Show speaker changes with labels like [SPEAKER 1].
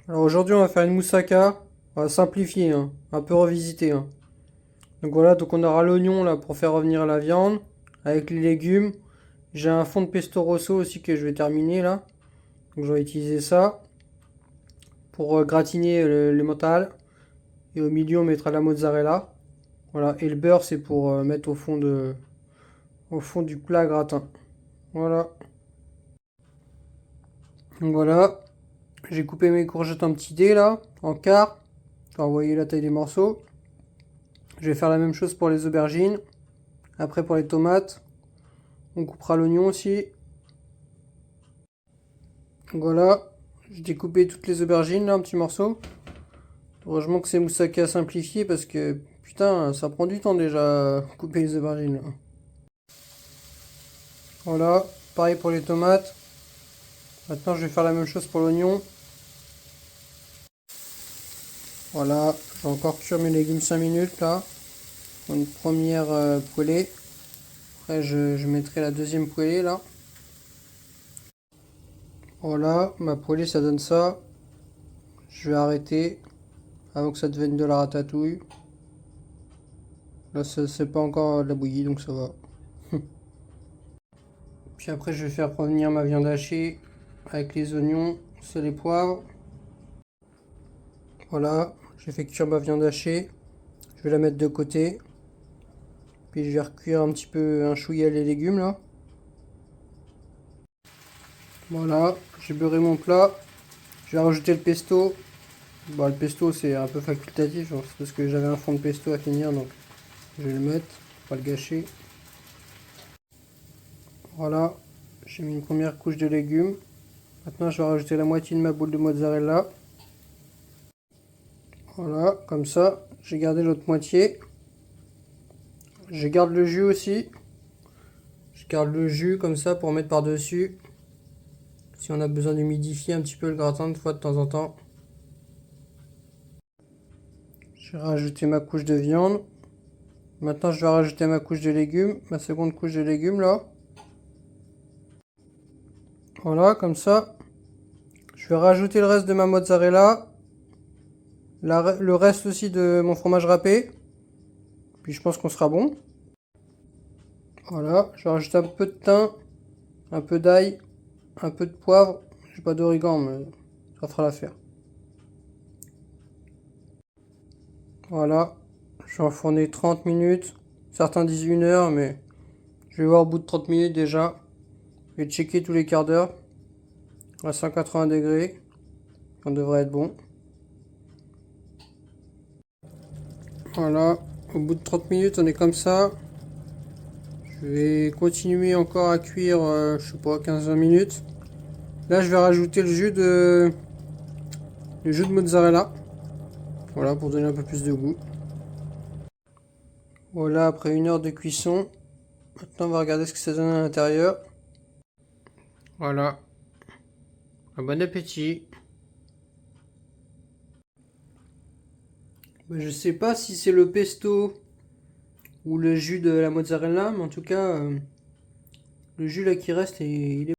[SPEAKER 1] Alors aujourd'hui on va faire une moussaka, on va simplifier, hein, un peu revisiter, hein. Donc voilà, donc on aura l'oignon là pour faire revenir la viande, avec les légumes. J'ai un fond de pesto rosso aussi que je vais terminer là. Donc je vais utiliser ça pour gratiner les mentales. Et au milieu on mettra la mozzarella. Voilà, et le beurre c'est pour mettre au fond du plat gratin. Voilà. Donc voilà, j'ai coupé mes courgettes en petits dés là, en quart. Enfin, vous voyez la taille des morceaux. Je vais faire la même chose pour les aubergines. Après pour les tomates, on coupera l'oignon aussi. Voilà, j'ai découpé toutes les aubergines là en petits morceaux. Heureusement que c'est moussaka simplifié parce que putain, ça prend du temps déjà à couper les aubergines là. Voilà, pareil pour les tomates. Maintenant je vais faire la même chose pour l'oignon. Voilà, je vais encore cuire mes légumes 5 minutes là. Pour une première poêlée. Après je mettrai la deuxième poêlée là. Voilà, ma poêlée ça donne ça. Je vais arrêter avant que ça devienne de la ratatouille. Là, c'est pas encore de la bouillie, donc ça va. Puis après, je vais faire revenir ma viande hachée avec les oignons, sel et poivre. Voilà, j'ai fait cuire ma viande hachée. Je vais la mettre de côté. Puis je vais recuire un petit peu, un chouïa les légumes là. Voilà, j'ai beurré mon plat. Je vais rajouter le pesto. Bon, le pesto c'est un peu facultatif, hein, c'est parce que j'avais un fond de pesto à finir, donc je vais le mettre, pas le gâcher. Voilà, j'ai mis une première couche de légumes. Maintenant, je vais rajouter la moitié de ma boule de mozzarella. Voilà, comme ça, j'ai gardé l'autre moitié. Je garde le jus aussi. Je garde le jus comme ça pour mettre par-dessus. Si on a besoin d'humidifier un petit peu le gratin de fois de temps en temps. J'ai rajouté ma couche de viande. Maintenant, je vais rajouter ma couche de légumes, ma seconde couche de légumes là. Voilà, comme ça. Je vais rajouter le reste de ma mozzarella. Le reste aussi de mon fromage râpé. Puis je pense qu'on sera bon. Voilà, je vais rajouter un peu de thym, un peu d'ail, un peu de poivre. J'ai pas d'origan, mais ça fera l'affaire. Voilà, je vais enfourner 30 minutes. Certains disent 1 heure, mais je vais voir au bout de 30 minutes déjà. Je vais checker tous les quarts d'heure à 180 degrés. On devrait être bon. Voilà, au bout de 30 minutes, on est comme ça. Je vais continuer encore à cuire, je sais pas, 15-20 minutes. Là, je vais rajouter le jus de mozzarella. Voilà, pour donner un peu plus de goût. Voilà, après 1 heure de cuisson. Maintenant, on va regarder ce que ça donne à l'intérieur. Voilà. Un bon appétit. Je sais pas si c'est le pesto ou le jus de la mozzarella, mais en tout cas, le jus là qui reste, il est